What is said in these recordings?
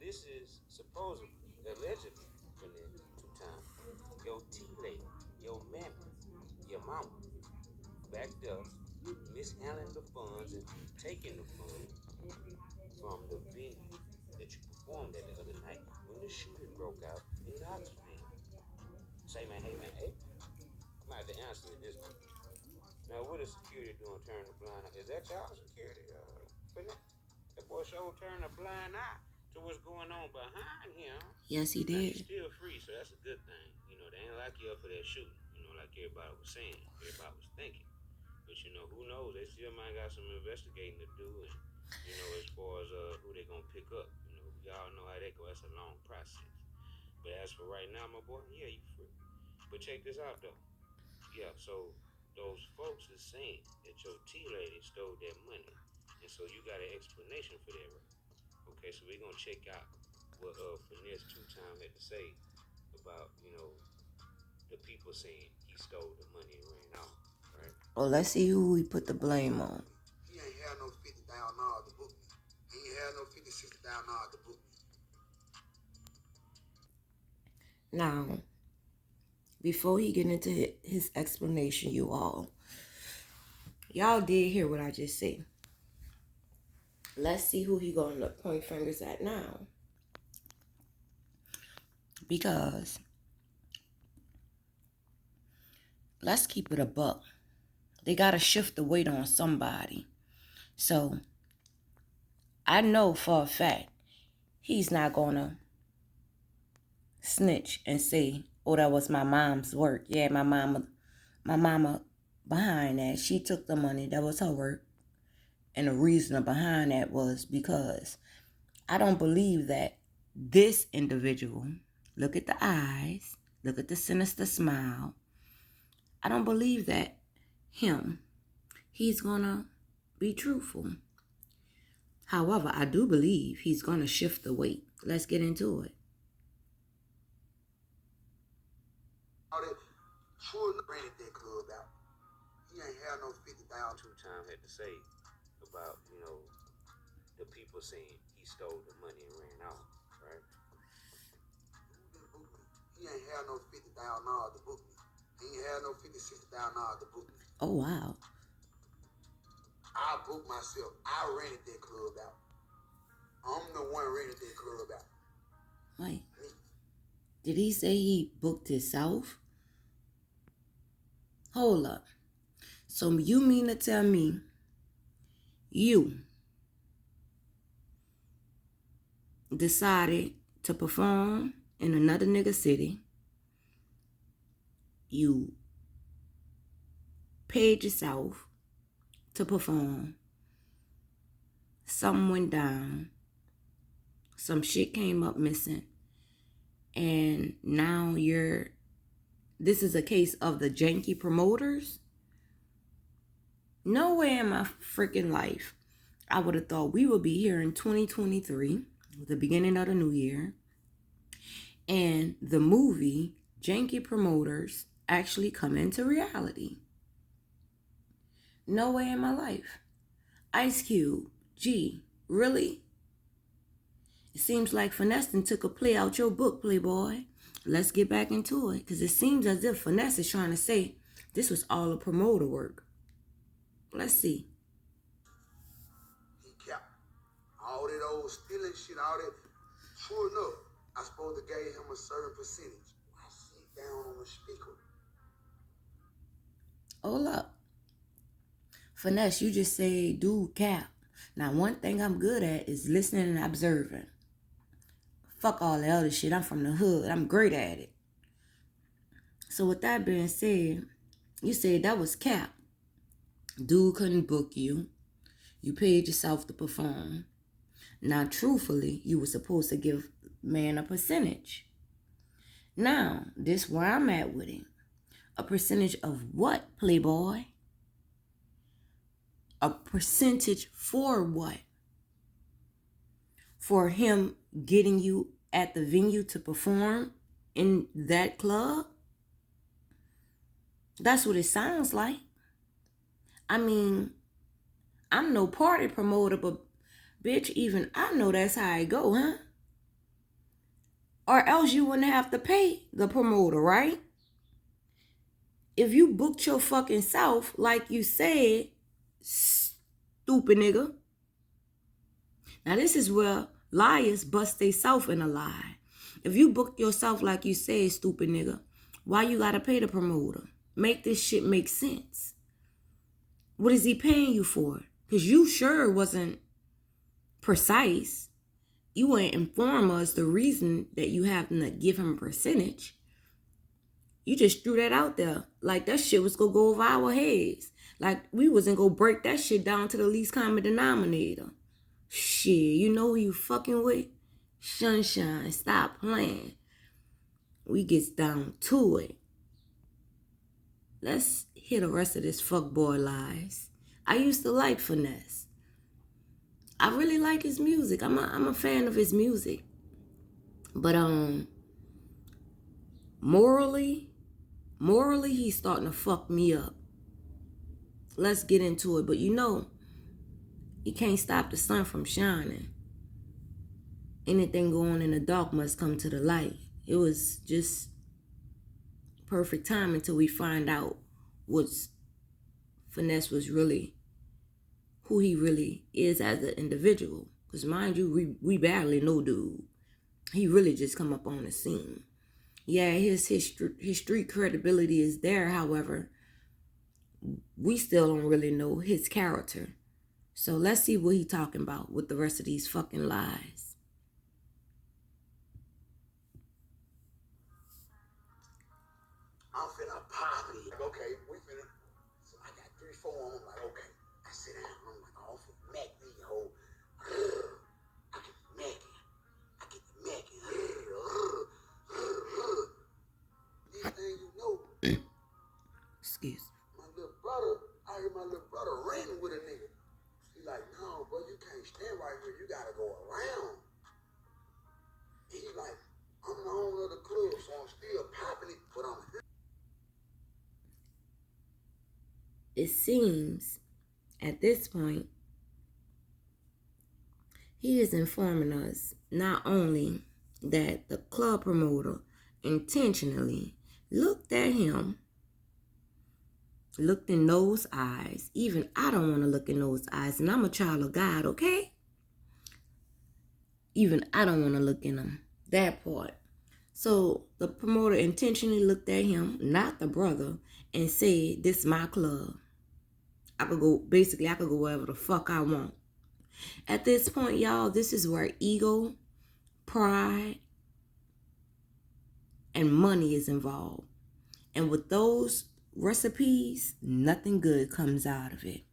this is supposedly, allegedly, Finess, 2 times. Your tea lady, your mammy, your mama, backed up, mishandling the funds and taking the funds from the venue that you performed at the other night when the shooting broke out in Knoxville. Say, man, hey, man, hey, I'm gonna have to answer this one. Now, what is security doing turning a blind eye? Is that y'all security? Finesse? That boy sure turned a blind eye to what's going on behind him. Yes, he Now, did. he's still free, so that's a good thing. You know, they ain't lock you up for that shooting, you know, like everybody was saying, everybody was thinking. But, you know, who knows? They still might got some investigating to do, and, you know, as far as who they gonna pick up. You know, we all know how that goes. That's a long process. But as for right now, my boy, yeah, you free. But check this out, though. Yeah, so those folks is saying that your tea lady stole that money. And so you got an explanation for that, right? Okay, so we're gonna check out what Finesse 2 times had to say about, you know, the people saying he stole the money and ran off, right? Well, let's see who we put the blame on. He ain't had no $50,000 to book me. He ain't had no $50,000, $60,000 to book me. Now, before he get into his explanation, y'all did hear what I just said. Let's see who he gonna point fingers at now. Because let's keep it a buck. They gotta shift the weight on somebody. So I know for a fact he's not gonna snitch and say, "Oh, that was my mom's work." Yeah, my mama behind that. She took the money. That was her work. And the reason behind that was because I don't believe that this individual, look at the eyes, look at the sinister smile. I don't believe that he's gonna be truthful. However, I do believe he's gonna shift the weight. Let's get into it. All that sure rented that club out. He ain't had no $50,000. 2 times had to say about, you know, the people saying he stole the money and ran off, right? He ain't had no $50,000 to book me. He ain't had no $50,000, $60,000 to book me. Oh, wow. I booked myself. I rented that club out. I'm the one rented that club out. Wait. Did he say he booked himself? Hold up. So you mean to tell me you decided to perform in another nigga city? You paid yourself to perform. Something went down. Some shit came up missing. And now this is a case of the janky promoters? Nowhere in my freaking life I would have thought we would be here in 2023, the beginning of the new year, and the movie Janky Promoters actually come into reality. No way in my life. Ice Cube, gee, really? It seems like Finesse took a play out your book, Playboy. Let's get back into it, because it seems as if Finesse is trying to say this was all a promoter work. Let's see. He kept all that old stealing shit, all that. Sure enough, I supposed to give him a certain percentage. I sit down on the speaker. Hold up. Finesse, you just say, dude, cap. Now, one thing I'm good at is listening and observing. Fuck all the other shit. I'm from the hood. I'm great at it. So with that being said, you said that was cap. Dude couldn't book you. You paid yourself to perform. Now, truthfully, you were supposed to give man a percentage. Now, this where I'm at with it. A percentage of what, Playboy? A percentage for what? For him getting you at the venue to perform in that club? That's what it sounds like. I mean, I'm no party promoter, but bitch, even I know that's how I go, huh? or else you wouldn't have to pay the promoter, right? If you booked your fucking self like you said, stupid nigga. Now this is where liars bust they self in a lie. If you booked yourself like you said, stupid nigga, why you gotta pay the promoter? Make this shit make sense. What is he paying you for? Because you sure wasn't precise. You wouldn't inform us the reason that you have to give him a percentage. You just threw that out there like that shit was gonna go over our heads. Like we wasn't gonna break that shit down to the least common denominator. Shit, you know who you fucking with? Sunshine, stop playing. We gets down to it. Let's hear the rest of this fuckboy lies. I used to like Finess. I really like his music. I'm a fan of his music. But morally, he's starting to fuck me up. Let's get into it. But you can't stop the sun from shining. Anything going in the dark must come to the light. It was just perfect time until we find out what's Finess was really, who he really is as an individual. Because mind you, we barely know dude. He really just come up on the scene. Yeah, his street credibility is there. However, we still don't really know his character. So let's see what he talking about with the rest of these fucking lies. I'm finna pop it. Like, okay, we finna. So I got 3, 4 on. I'm like, okay. I sit down. I'm like, oh, I'm finna mac me, ho. I get the macking. These things you know. Excuse. My little brother, I heard my little brother ranting with a nigga. He like, no, bro, you can't stand right here. You gotta go around. And he like, I'm the owner of the club, so I'm still popping it, but I'm here. It seems at this point, he is informing us not only that the club promoter intentionally looked at him, looked in those eyes. Even I don't want to look in those eyes, and I'm a child of God, okay? Even I don't want to look in them. That part. So the promoter intentionally looked at him, not the brother, and said, this is my club. I could go wherever the fuck I want. At this point, y'all, this is where ego, pride, and money is involved. And with those recipes, nothing good comes out of it.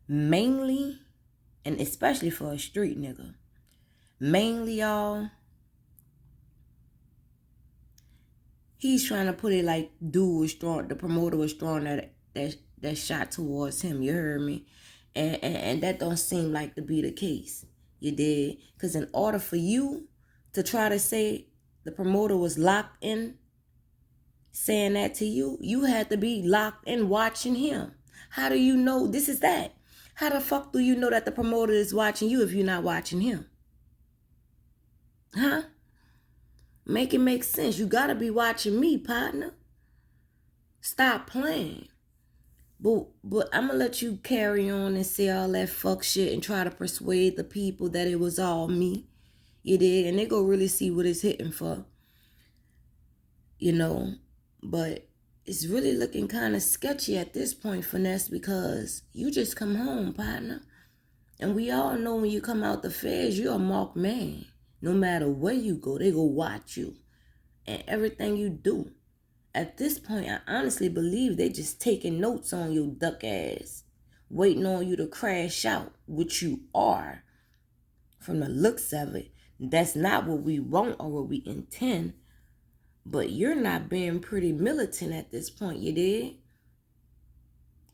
Mainly, and especially for a street nigga, mainly, y'all, he's trying to put it like the promoter was throwing that shot towards him, you heard me? And that don't seem like to be the case, you did? Because in order for you to try to say the promoter was locked in saying that to you, you had to be locked in watching him. How do you know this is that? How the fuck do you know that the promoter is watching you if you're not watching him? Huh? Make it make sense. You gotta be watching me, partner. Stop playing. But I'm gonna let you carry on and say all that fuck shit and try to persuade the people that it was all me. You did, and they go really see what it's hitting for. But it's really looking kind of sketchy at this point, Finess, because you just come home, partner. And we all know when you come out the feds, you're a marked man. No matter where you go, they go watch you and everything you do. At this point, I honestly believe they just taking notes on your duck ass, waiting on you to crash out, which you are. From the looks of it, that's not what we want or what we intend. But you're not being pretty militant at this point, you did?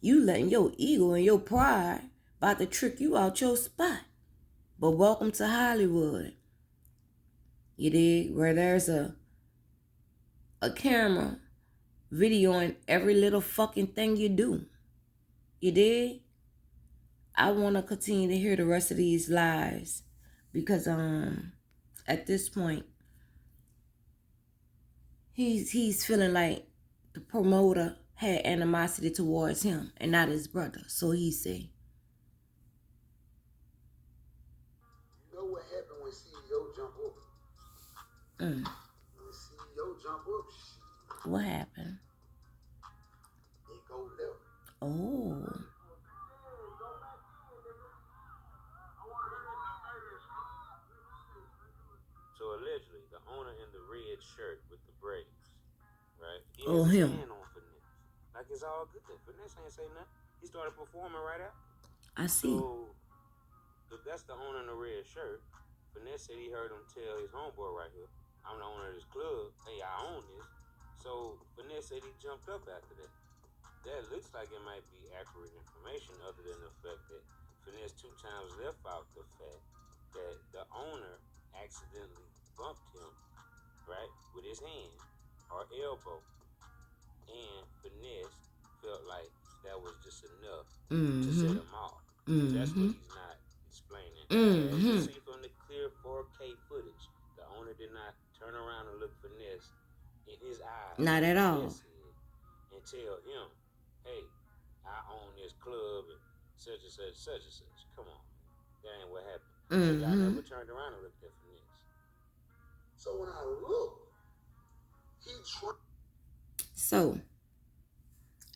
You letting your ego and your pride about to trick you out your spot. But welcome to Hollywood. You did? Where there's a camera videoing every little fucking thing you do. You did? I want to continue to hear the rest of these lies because at this point he's feeling like the promoter had animosity towards him and not his brother. So he said, You know what happened when CEO jump up? mm. When CEO jump up, What happened? it go left. Oh. So allegedly, the owner in the red shirt with the braids, right? He Oh, has his him. hand on Finesse. Like it's all good. Finesse ain't say nothing. He started performing right after. I see. So, if that's the owner in the red shirt, Finesse said he heard him tell his homeboy right here, I'm the owner of this club. Hey, I own this. So, Finesse said he jumped up after that. That looks like it might be accurate information other than the fact that Finesse 2 times left out the fact that the owner accidentally bumped him, right, with his hand or elbow. And Finesse felt like that was just enough to set him off. That's what he's not explaining. As you see from the clear 4K footage, the owner did not turn around and look Finesse in his eyes. Not at all. And tell him, hey, I own this club and such and such, such and such. Come on, that ain't what happened. Y'all never turned around and looked at Finesse. So when I look, he tried. So,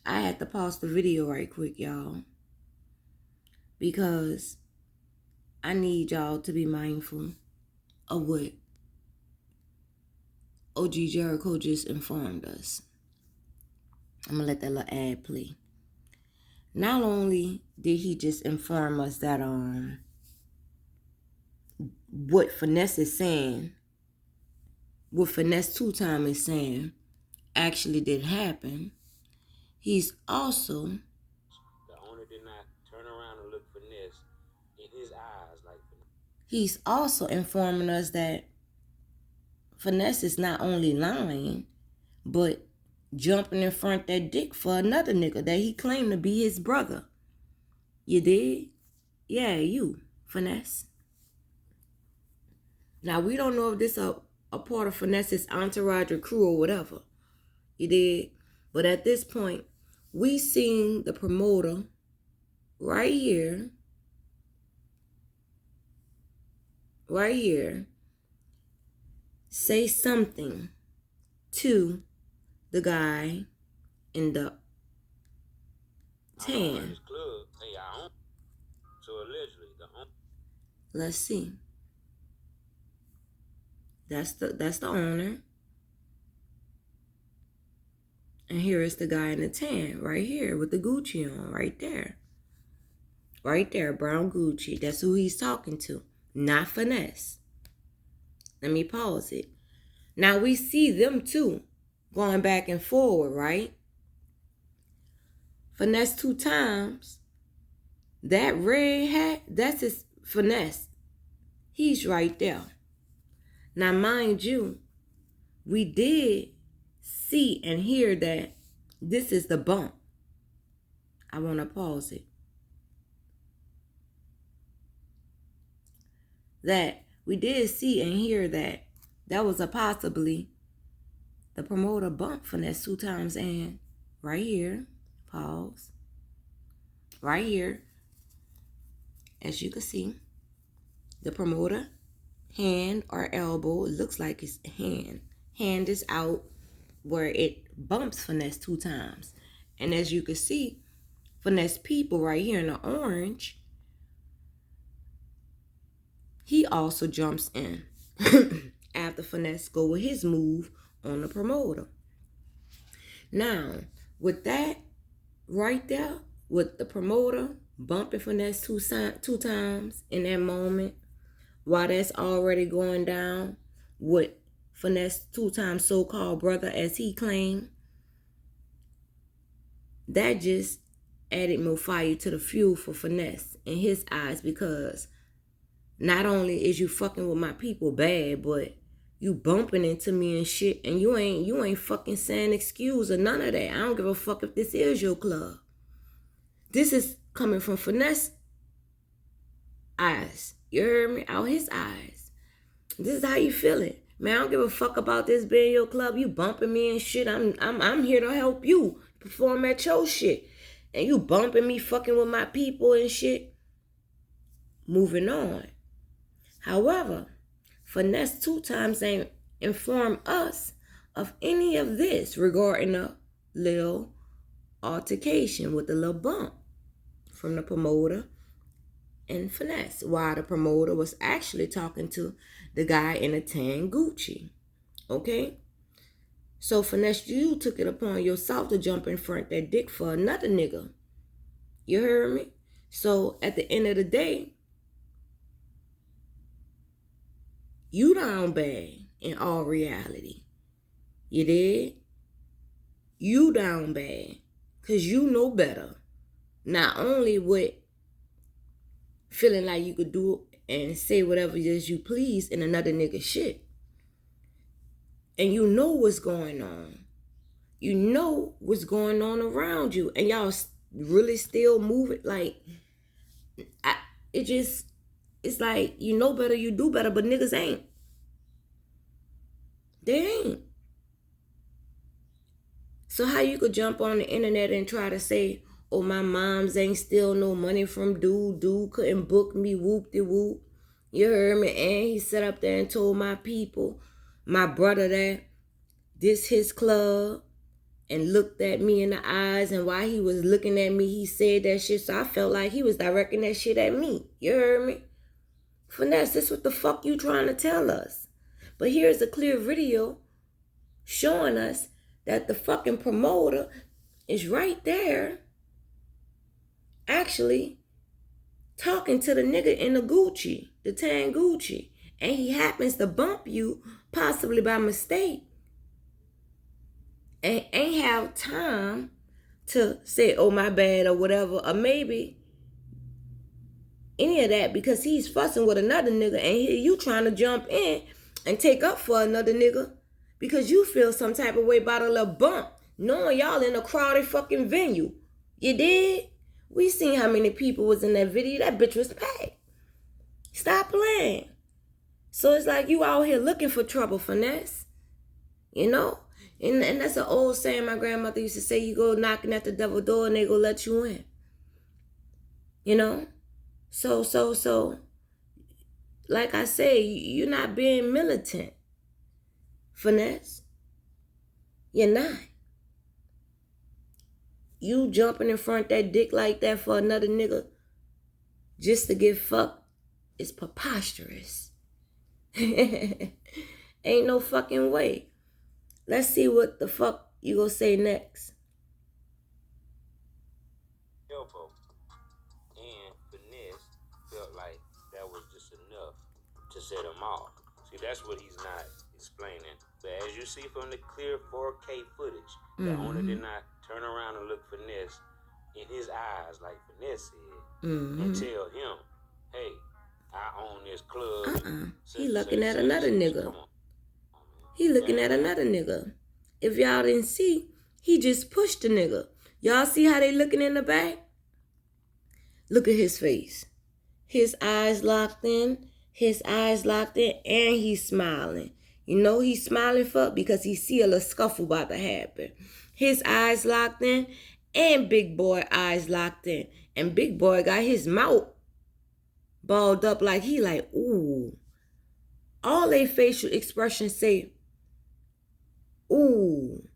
I had to pause the video right quick, y'all, because I need y'all to be mindful of what OG Jericho just informed us. I'm going to let that little ad play. Not only did he just inform us that what Finesse is saying, what Finesse 2 times is saying actually did happen, he's also... The owner did not turn around and look Finesse in his eyes like Finesse. He's also informing us that Finesse is not only lying, but jumping in front of that dick for another nigga that he claimed to be his brother. You did? Yeah, you, Finesse. Now, we don't know if this is a part of Finesse's entourage or crew or whatever. You did? But at this point, we seen the promoter right here, say something to the guy in the tan. So allegedly, Let's see. That's the owner. And here is the guy in the tan right here with the Gucci on right there. Right there, brown Gucci. That's who he's talking to, not Finesse. Let me pause it. Now we see them two going back and forward, right? Finesse 2 times. That red hat, that's his Finesse. He's right there. Now, mind you, we did see and hear that this is the bump. I want to pause it. That we did see and hear that was a possibly the promoter bump Finesse 2 times. And right here, pause. Right here, as you can see, the promoter hand or elbow, it looks like it's hand. Hand is out where it bumps Finesse 2 times. And as you can see, Finesse people right here in the orange, he also jumps in after Finesse go with his move on the promoter. Now, with that right there, with the promoter bumping Finesse two times in that moment, while that's already going down with Finesse 2 times so-called brother, as he claimed, that just added more fire to the fuel for Finesse in his eyes, because not only is you fucking with my people bad, but you bumping into me and shit, and you ain't fucking saying excuse or none of that. I don't give a fuck if this is your club. This is coming from Finesse eyes. You heard me? Out his eyes. This is how you feel it. Man, I don't give a fuck about this being your club. You bumping me and shit. I'm here to help you perform at your shit. And you bumping me, fucking with my people and shit. Moving on. However, Finess 2 times ain't informed us of any of this regarding a little altercation with a little bump from the promoter and Finess, while the promoter was actually talking to the guy in a tan Gucci. Okay? So Finess, you took it upon yourself to jump in front of that dick for another nigga. You heard me? So at the end of the day, you down bad in all reality. You did? You down bad. Because you know better. Not only with feeling like you could do and say whatever it is you please in another nigga shit. And you know what's going on. You know what's going on around you. And y'all really still move it like... It's like, you know better, you do better, but niggas ain't. They ain't. So how you could jump on the internet and try to say, oh, my moms ain't steal no money from dude. Dude couldn't book me, whoop-de-whoop. You heard me? And he sat up there and told my people, my brother that this his club, and looked at me in the eyes. And while he was looking at me, he said that shit. So I felt like he was directing that shit at me. You heard me? Finess, this what the fuck you trying to tell us. But here's a clear video showing us that the fucking promoter is right there actually talking to the nigga in the Gucci, the tan Gucci. And he happens to bump you, possibly by mistake, and ain't have time to say, oh, my bad, or whatever, or maybe any of that, because he's fussing with another nigga, and here you trying to jump in and take up for another nigga because you feel some type of way about a little bump, knowing y'all in a crowded fucking venue. You did? We seen how many people was in that video. That bitch was packed. Stop playing. So it's like you out here looking for trouble, Finess. You know? And that's an old saying my grandmother used to say, you go knocking at the devil's door and they go let you in. You know? So, like I say, you're not being militant, Finess. You're not. You jumping in front of that dick like that for another nigga just to get fucked is preposterous. Ain't no fucking way. Let's see what the fuck you gonna say next. Elbow. And Finess felt like that was just enough to set him off. See, that's what he's not explaining. But as you see from the clear 4K footage, the owner did not turn around and look Finess in his eyes like Finess said and tell him, hey, I own this club. He looking at another nigga. He looking at another nigga. If y'all didn't see, he just pushed the nigga. Y'all see how they looking in the back? Look at his face. His eyes locked in. His eyes locked in, and he's smiling. You know he's smiling for because he see a little scuffle about to happen. His eyes locked in, and Big Boy eyes locked in. And Big Boy got his mouth balled up like he like, ooh. All they facial expressions say, ooh.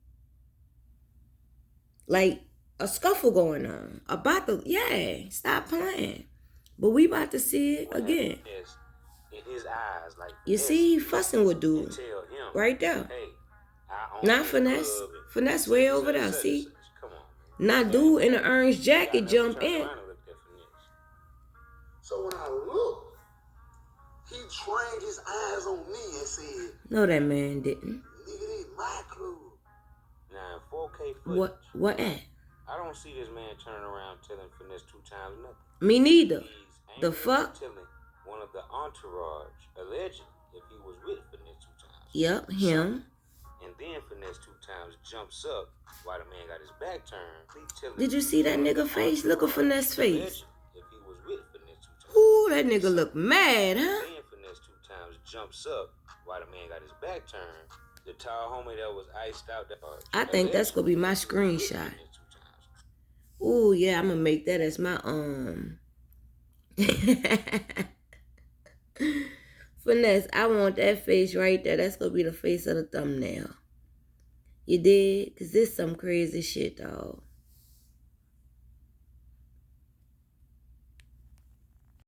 Like a scuffle going on. Stop playing. But we about to see it again. In his eyes, like you see, he fussing with dude. Right there. Hey, not Finess. Finess way over there, see? Come on, not dude in an orange jacket jump in. So when I looked, he trained his eyes on me and said, no, that man didn't. Nigga, this my club. Now, 4K footage. What at? I don't see this man turning around telling Finess 2 times nothing. Me neither. The fuck? Telling one of the entourage, allegedly, if he was with Finess 2 times. Yep, him. And then Finess 2 times jumps up while the man got his back turned. Did you see that nigga face? Look at Finess face. If he was with Finess 2 times. Ooh, that nigga look mad, huh? Then Finess 2 times jumps up while the man got his back turned. The tall homie that was iced out. I think that's gonna be my screenshot. Ooh, yeah, I'm gonna make that as my Finesse, I want that face right there. That's gonna be the face of the thumbnail. You did? Cause this some crazy shit, dog.